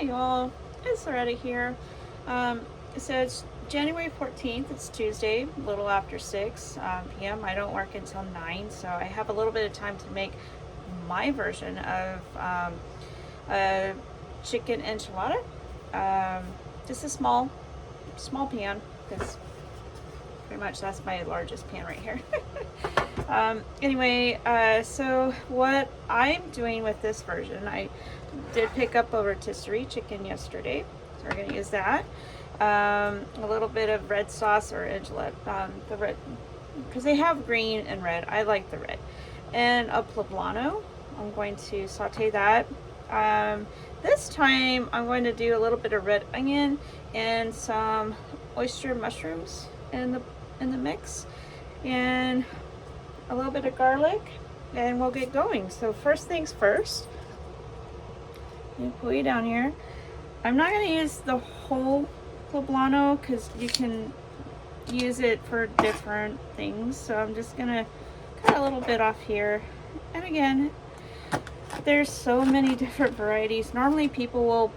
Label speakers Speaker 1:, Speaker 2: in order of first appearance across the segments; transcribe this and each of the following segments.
Speaker 1: Hi y'all, it's Loretta here. So it's January 14th, it's Tuesday, a little after 6 p.m. I don't work until 9, so I have a little bit of time to make my version of a chicken enchilada. Just a small pan, because pretty much that's my largest pan right here. Anyway, so what I'm doing with this version, I did pick up a rotisserie chicken yesterday, so we're gonna use that. A little bit of red sauce or enchilada, the red, because they have green and red. I like the red. And a poblano. I'm going to saute that. This time I'm going to do a little bit of red onion and some oyster mushrooms in the mix, and a little bit of garlic, and we'll get going. So first things first, let me pull you down here. I'm not going to use the whole poblano because you can use it for different things, so I'm just going to cut a little bit off here. And again, there's so many different varieties. Normally people will,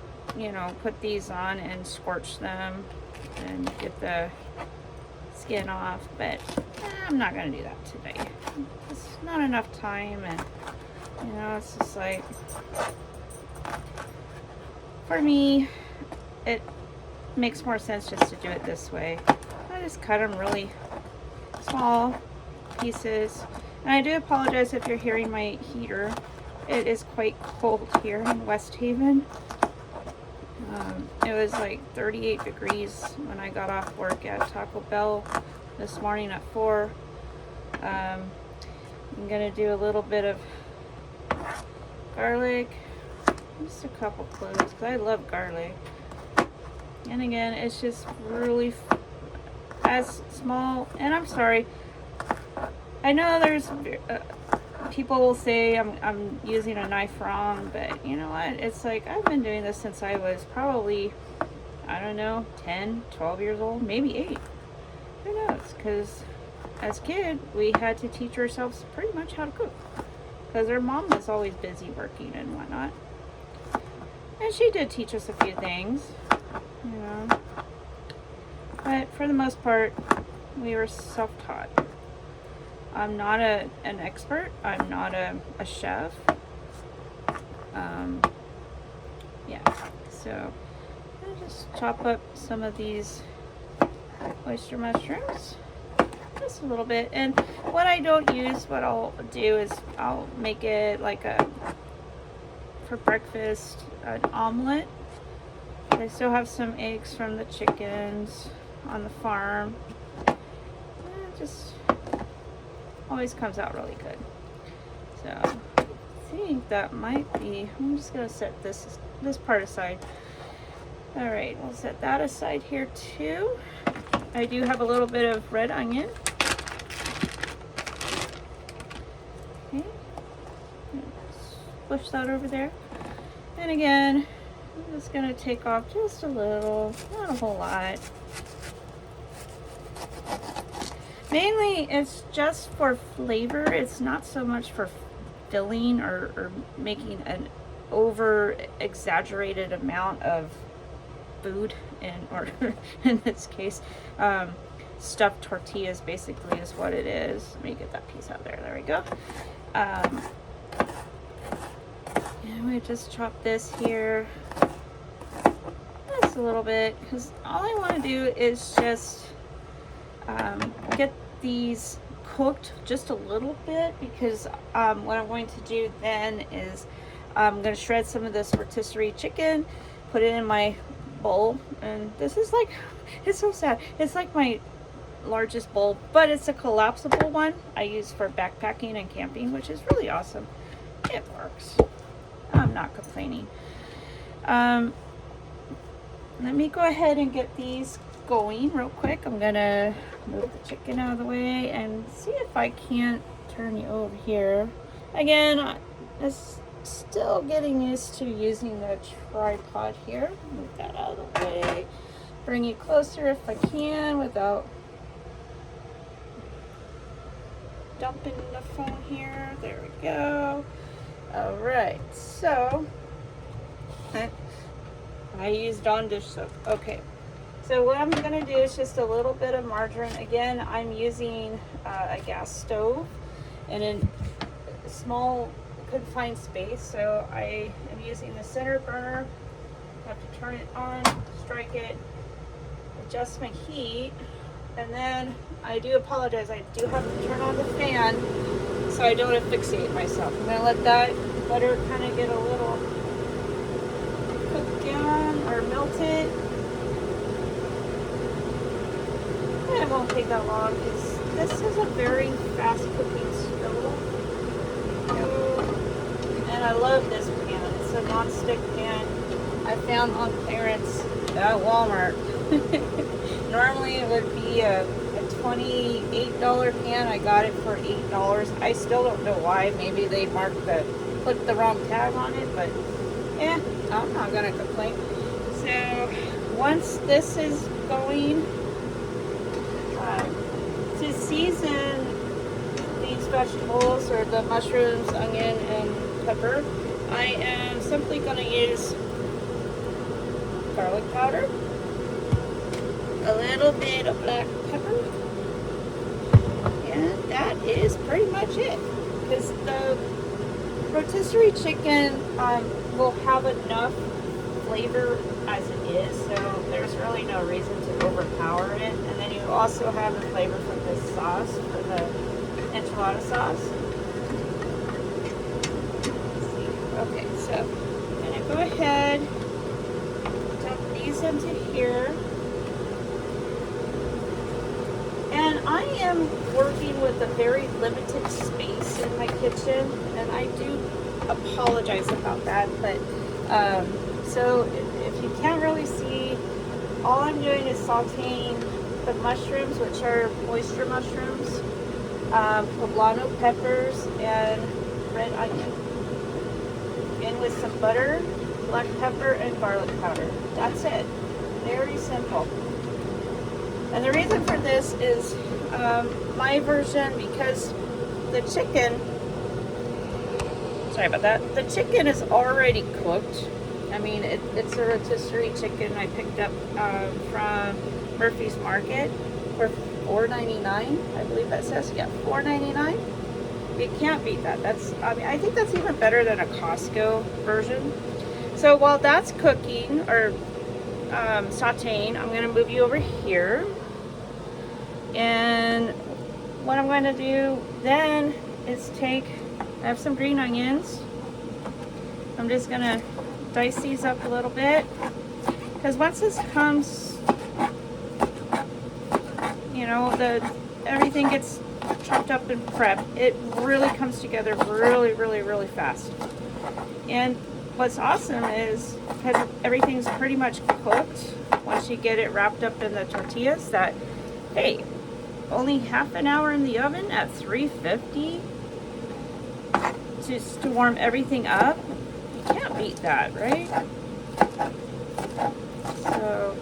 Speaker 1: put these on and scorch them and get the skin off, but I'm not going to do that today. It's not enough time, and it's just like, for me, it makes more sense just to do it this way. I just cut them really small pieces. And I do apologize if you're hearing my heater. It is quite cold here in West Haven. It was like 38 degrees when I got off work at Taco Bell this morning at 4. I'm gonna do a little bit of garlic, just a couple cloves, because I love garlic. And again, it's just really as small. And I'm sorry, I know there's people will say I'm using a knife wrong, but you know what? It's like I've been doing this since I was probably, I don't know, 10, 12 years old, maybe 8. Who knows? Because as a kid, we had to teach ourselves pretty much how to cook, because our mom was always busy working and whatnot. And she did teach us a few things, but for the most part, we were self-taught. I'm not an expert. I'm not a chef. So I'll just chop up some of these oyster mushrooms, just a little bit. And what I don't use, what I'll do is I'll make it like for breakfast, an omelet. I still have some eggs from the chickens on the farm. It just always comes out really good. So I think that might be, I'm just gonna set this part aside. All right, we'll set that aside here too. I do have a little bit of red onion. Okay, push that over there. And again, I'm just gonna take off just a little, not a whole lot. Mainly, it's just for flavor. It's not so much for filling or making an over exaggerated amount of food, or in this case, stuffed tortillas basically is what it is. Let me get that piece out there. There we go. And we just chop this here just a little bit, because all I want to do is just get these cooked just a little bit, because what I'm going to do then is I'm going to shred some of this rotisserie chicken, put it in my bowl, and this is like, it's so sad, it's like my largest bowl, but it's a collapsible one I use for backpacking and camping, which is really awesome. It works. I'm not complaining. Let me go ahead and get these going real quick. I'm gonna move the chicken out of the way and see if I can't turn you over here. Again, I'm still getting used to using the tripod here. Move that out of the way. Bring you closer if I can without dumping the phone here. There we go. All right, so I use Dawn dish soap. Okay. So what I'm going to do is just a little bit of margarine. Again, I'm using a gas stove and in a small confined space. So I am using the center burner. I have to turn it on, strike it, adjust my heat, and then I do apologize. I do have to turn on the fan so I don't asphyxiate myself. I'm going to let that butter kind of get a little cooked down or melted. It won't take that long because this is a very fast cooking stove. And I love this pan. It's a non-stick pan I found on clearance at Walmart. Normally it would be a $28 pan. I got it for $8. I still don't know why. Maybe they put the wrong tag on it, but I'm not gonna complain. So once this is going, to season these vegetables or the mushrooms, onion, and pepper, I am simply going to use garlic powder, a little bit of black pepper, and that is pretty much it. Because the rotisserie chicken will have enough flavor as it is, so there's really no reason to overpower it. And then you also have the flavor from this sauce, for the enchilada sauce. Let's see. Okay, so I'm gonna go ahead, dump these into here. And I am working with a very limited space in my kitchen, and I do apologize about that, but so if you can't really see, all I'm doing is sauteing the mushrooms, which are oyster mushrooms, poblano peppers, and red onion. And with some butter, black pepper, and garlic powder. That's it. Very simple. And the reason for this is my version, because the chicken, sorry about that, the chicken is already cooked. I mean, it's a rotisserie chicken I picked up from Murphy's Market for $4.99. I believe that says, yeah, $4.99. You can't beat that. I think that's even better than a Costco version. So while that's cooking or sauteing, I'm going to move you over here. And what I'm going to do then is I have some green onions. I'm just going to dice these up a little bit, because once this comes, you know, everything gets chopped up and prepped, it really comes together really fast. And what's awesome is, because everything's pretty much cooked, once you get it wrapped up in the tortillas, that, hey, only half an hour in the oven at 350 just to warm everything up. You can't beat that, right? So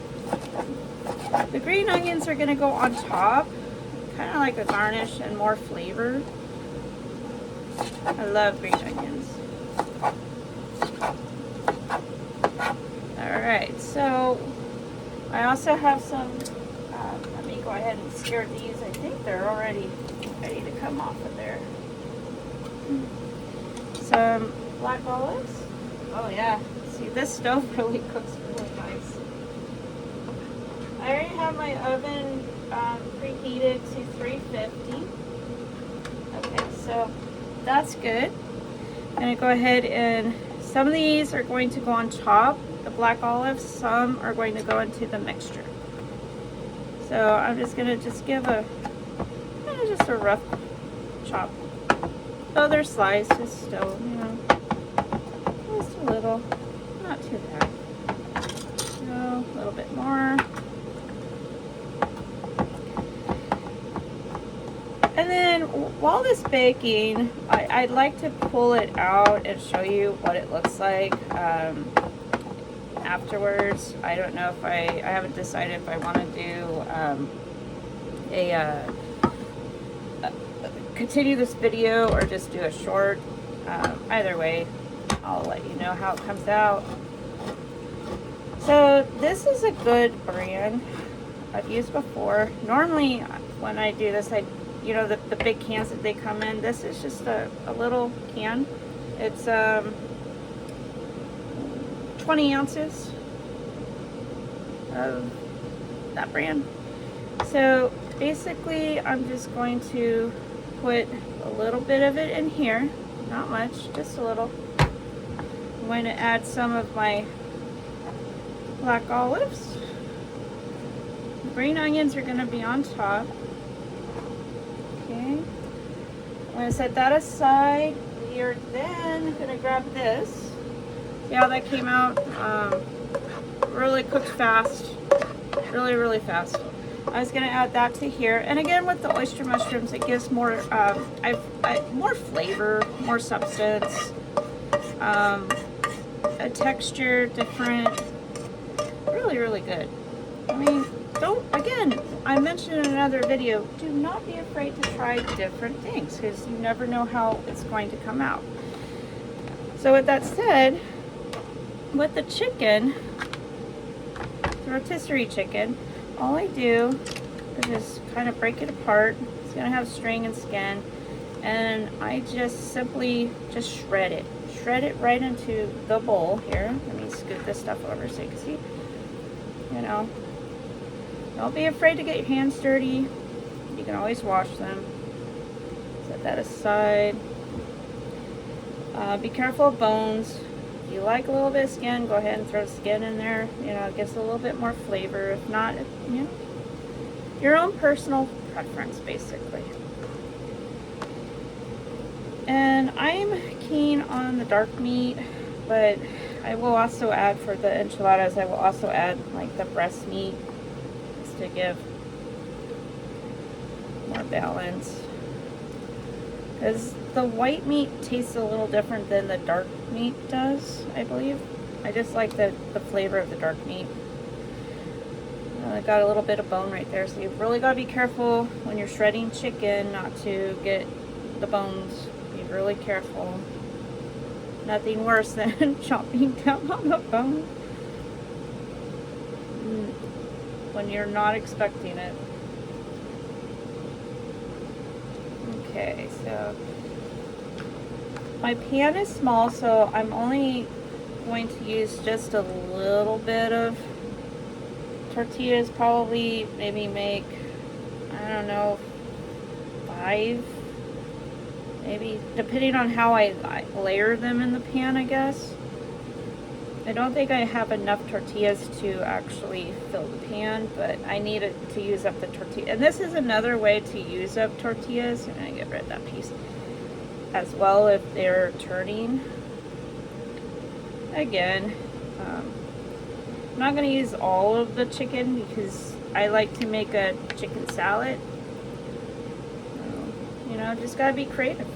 Speaker 1: the green onions are going to go on top, kind of like a garnish and more flavor. I love green onions. Alright, so I also have some, let me go ahead and stir these. I think they're already ready to come off of there. Some black olives. Oh yeah, see, this stove really cooks really nice. I already have my oven preheated to 350. Okay, so that's good. I'm gonna go ahead and some of these are going to go on top, the black olives, some are going to go into the mixture. So I'm just gonna give just a rough chop. Oh, they're sliced, just still, you know, just a little, not too bad. So a little bit more. And then while this baking, I'd like to pull it out and show you what it looks like afterwards. I don't know if I haven't decided if I want to do continue this video or just do a short. Either way, I'll let you know how it comes out. So this is a good brand I've used before. Normally when I do this, you know, the big cans that they come in, this is just a little can. It's 20 ounces of that brand. So basically I'm just going to put a little bit of it in here, not much, just a little. I'm going to add some of my black olives. The green onions are going to be on top. Okay, I'm going to set that aside. We are then going to grab this. See how that came out? Really cooked fast, really fast. I was going to add that to here, and again with the oyster mushrooms, it gives more more flavor, more substance, a texture different. Really good. I mean, again, I mentioned in another video, do not be afraid to try different things, because you never know how it's going to come out. So with that said, with the chicken, the rotisserie chicken, all I do is just kind of break it apart. It's going to have string and skin, and I just simply shred it. Shred it right into the bowl here. Let me scoot this stuff over so you can see. You know, don't be afraid to get your hands dirty. You can always wash them. Set that aside. Be careful of bones. If you like a little bit of skin, go ahead and throw skin in there. You know, it gives a little bit more flavor. If not, you know, your own personal preference, basically. And I'm keen on the dark meat, but I will also add, for the enchiladas, I will also add like the breast meat, just to give more balance. Because the white meat tastes a little different than the dark meat does, I believe. I just like the flavor of the dark meat. I got a little bit of bone right there, so you've really got to be careful when you're shredding chicken not to get the bones. Be really careful. Nothing worse than chopping down on the bone when you're not expecting it. Okay, so my pan is small, so I'm only going to use just a little bit of tortillas, probably maybe make, I don't know, 5, maybe, depending on how I layer them in the pan, I guess. I don't think I have enough tortillas to actually fill the pan, but I need it to use up the tortilla. And this is another way to use up tortillas. I'm going to get rid of that piece as well if they're turning. Again, I'm not going to use all of the chicken because I like to make a chicken salad. You know, just got to be creative.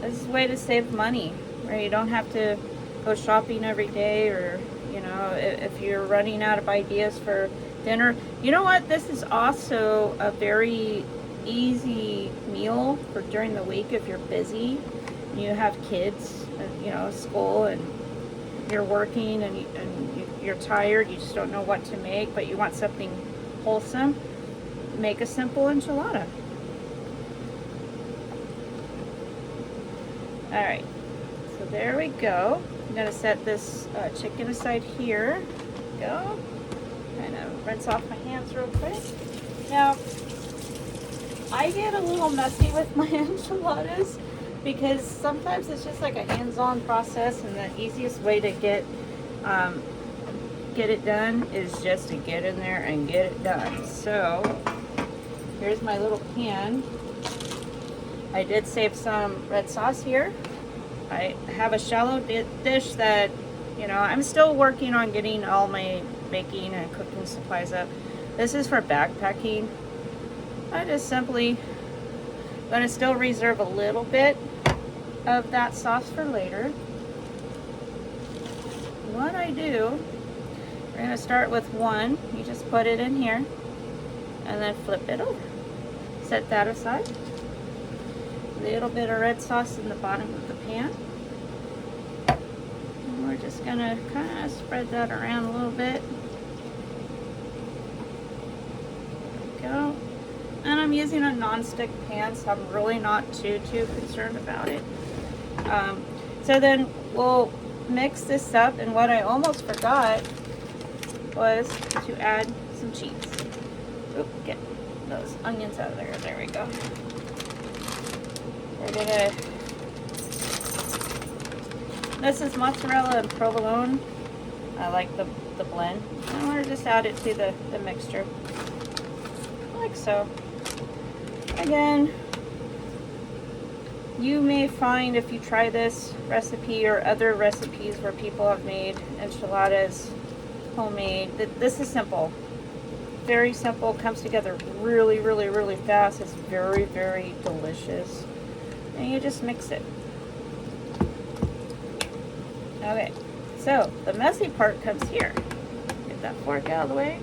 Speaker 1: This is a way to save money, where you don't have to go shopping every day, or, you know, if you're running out of ideas for dinner. You know what? This is also a very easy meal for during the week if you're busy. You have kids, you know, school, and you're working, and you're tired. You just don't know what to make, but you want something wholesome. Make a simple enchilada. All right. So there we go. I'm going to set this chicken aside here. Go. Kind of rinse off my hands real quick. Now, I get a little messy with my enchiladas because sometimes it's just like a hands-on process, and the easiest way to get it done is just to get in there and get it done. So here's my little pan. I did save some red sauce here. I have a shallow dish that, you know, I'm still working on getting all my baking and cooking supplies up. This is for backpacking. I just simply going to still reserve a little bit of that sauce for later. What I do, we're going to start with one. You just put it in here and then flip it over. Set that aside. A little bit of red sauce in the bottom of the pan. And we're just just gonna kind of spread that around a little bit. There we go. And I'm using a non-stick pan, so I'm really not too concerned about it. So then we'll mix this up, and what I almost forgot was to add some cheese. Oop, get those onions out of there. There we go. We're gonna, this is mozzarella and provolone. I like the blend. And we're just add it to the mixture, like so. Again, you may find if you try this recipe or other recipes where people have made enchiladas homemade, that this is simple. Very simple, comes together really, really, really fast. It's very, very delicious. And you just mix it. Okay, so the messy part comes here. Get that fork out of the way.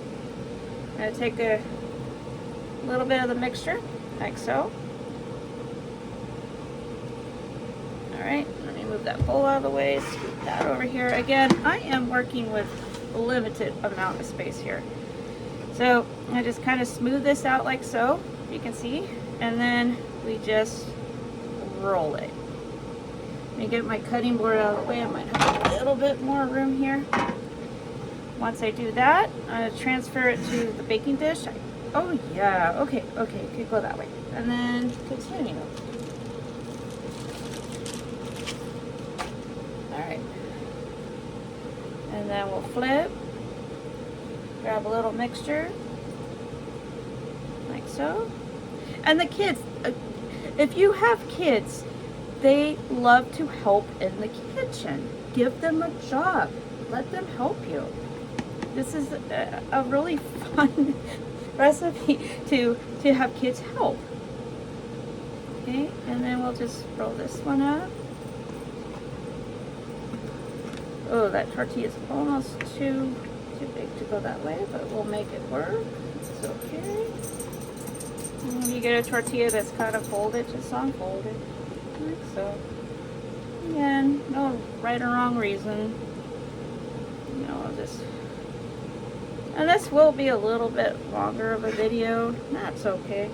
Speaker 1: I'm gonna take a little bit of the mixture, like so. Alright, let me move that bowl out of the way, scoop that over here. Again, I am working with a limited amount of space here. So I just kind of smooth this out like so, you can see, and then we just roll it. Let me get my cutting board out of the way. I might have a little bit more room here. Once I do that, I'm going to transfer it to the baking dish. Oh yeah, okay, could go that way. And then continue. Alright. And then we'll flip. Grab a little mixture, like so. And the kids, if you have kids, they love to help in the kitchen. Give them a job. Let them help you. This is a really fun recipe to have kids help. Okay, and then we'll just roll this one up. Oh, that tortilla is almost too big to go that way, but we'll make it work. It's okay. And when you get a tortilla that's kind of folded, just unfold it, like so. Again, no right or wrong reason. You know, I'll just, and this will be a little bit longer of a video. That's okay.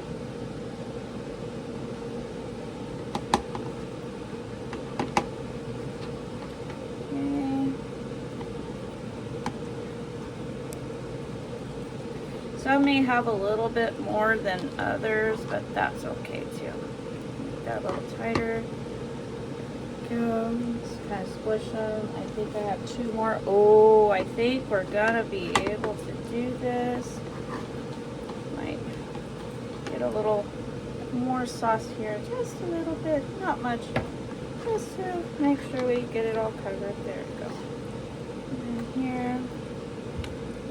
Speaker 1: Some may have a little bit more than others, but that's okay too. Make that a little tighter. Go. Just kind of squish them. I think I have 2 more. Oh, I think we're gonna be able to do this. Might get a little more sauce here, just a little bit, not much, just to make sure we get it all covered. There we go. And then here.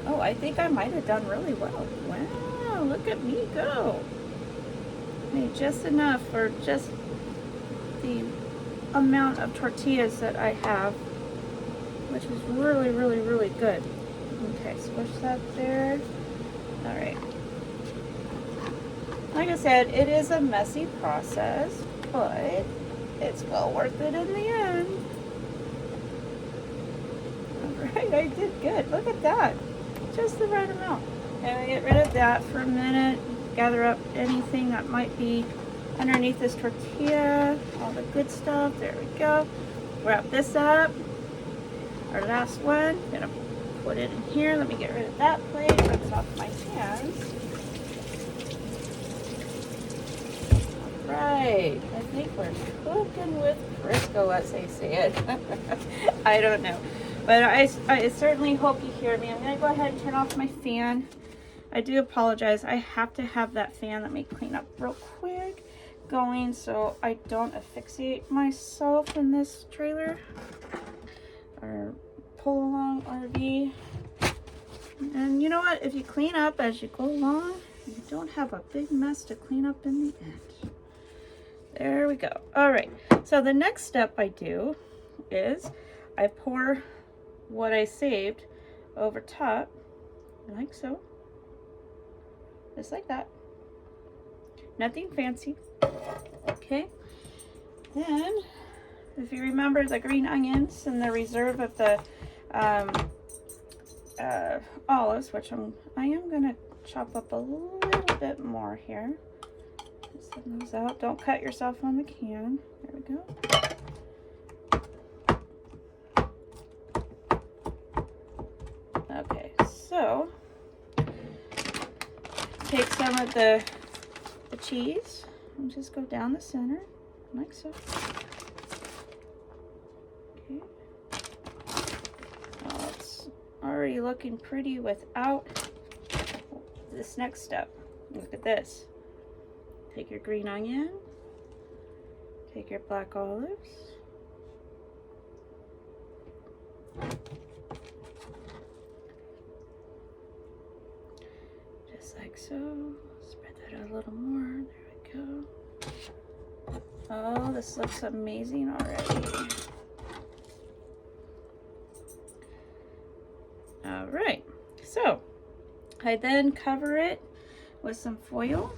Speaker 1: Oh, I think I might have done really well. Wow, look at me go. Made just enough for just the amount of tortillas that I have, which is really, really, really good. Okay, squish that there. All right. Like I said, it is a messy process, but it's well worth it in the end. All right, I did good. Look at that. Just the right amount. And we get rid of that for a minute. Gather up anything that might be underneath this tortilla. All the good stuff. There we go. Wrap this up. Our last one. Gonna put it in here. Let me get rid of that plate. That's off my hands. Alright. I think we're cooking with Crisco, as they say it. I don't know. But I certainly hope you hear me. I'm going to go ahead and turn off my fan. I do apologize. I have to have that fan, let me clean up real quick, going so I don't asphyxiate myself in this trailer or pull along RV. And you know what? If you clean up as you go along, you don't have a big mess to clean up in the end. There we go. All right. So the next step I do is I pour what I saved over top, like so, just like that. Nothing fancy. Okay. Then, if you remember the green onions and the reserve of the olives, which I am gonna chop up a little bit more here. Just send those out. Don't cut yourself on the can. There we go. Okay, so take some of the cheese and just go down the center like so. Okay. Oh, it's already looking pretty without this next step. Look at this. Take your green onion, take your black olives, just like so. Spread that out a little more. There we go. Oh, this looks amazing already. All right, so I then cover it with some foil.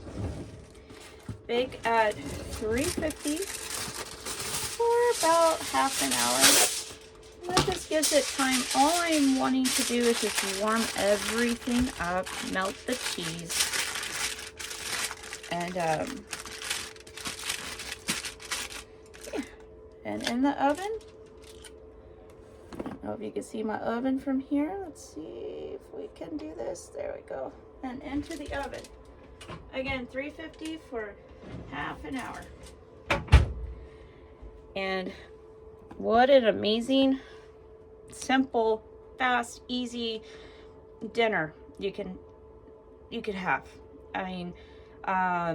Speaker 1: Bake at 350 for about half an hour. That just gives it time. All I'm wanting to do is just warm everything up, melt the cheese, and yeah. And in the oven, I don't know if you can see my oven from here. Let's see if we can do this. There we go. And into the oven. Again, 350 for half an hour. And what an amazing, simple, fast, easy dinner you could have. I mean,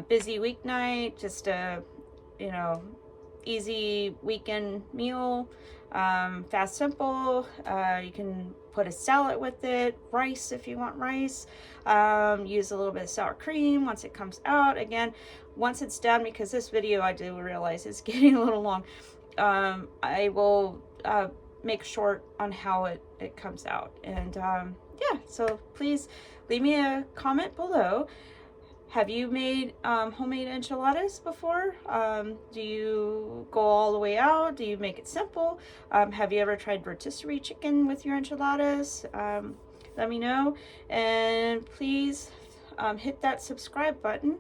Speaker 1: busy weeknight, just a, you know, easy weekend meal, fast, simple. You can put a salad with it, rice if you want rice, use a little bit of sour cream once it comes out. Again, once it's done, because this video I do realize is getting a little long, I will make short on how it comes out. And yeah, so please leave me a comment below. Have you made homemade enchiladas before? Do you go all the way out? Do you make it simple? Have you ever tried rotisserie chicken with your enchiladas? Let me know. And please hit that subscribe button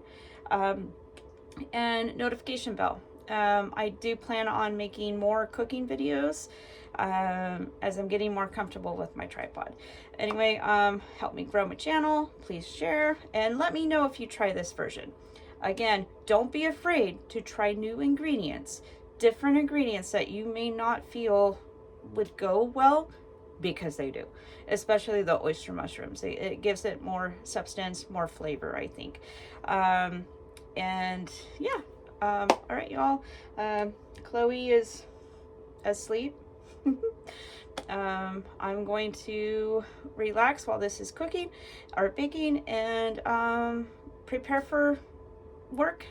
Speaker 1: and notification bell. I do plan on making more cooking videos as I'm getting more comfortable with my tripod. Anyway, help me grow my channel. Please share and let me know if you try this version. Again, don't be afraid to try new ingredients, different ingredients that you may not feel would go well, because they do, especially the oyster mushrooms. It gives it more substance, more flavor, I think. And yeah, all right, y'all. Chloe is asleep. I'm going to relax while this is cooking or baking, and prepare for work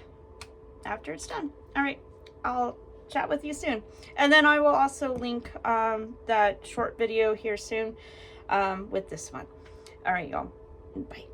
Speaker 1: after it's done. All right, I'll chat with you soon, and then I will also link that short video here soon with this one. All right, y'all. Bye.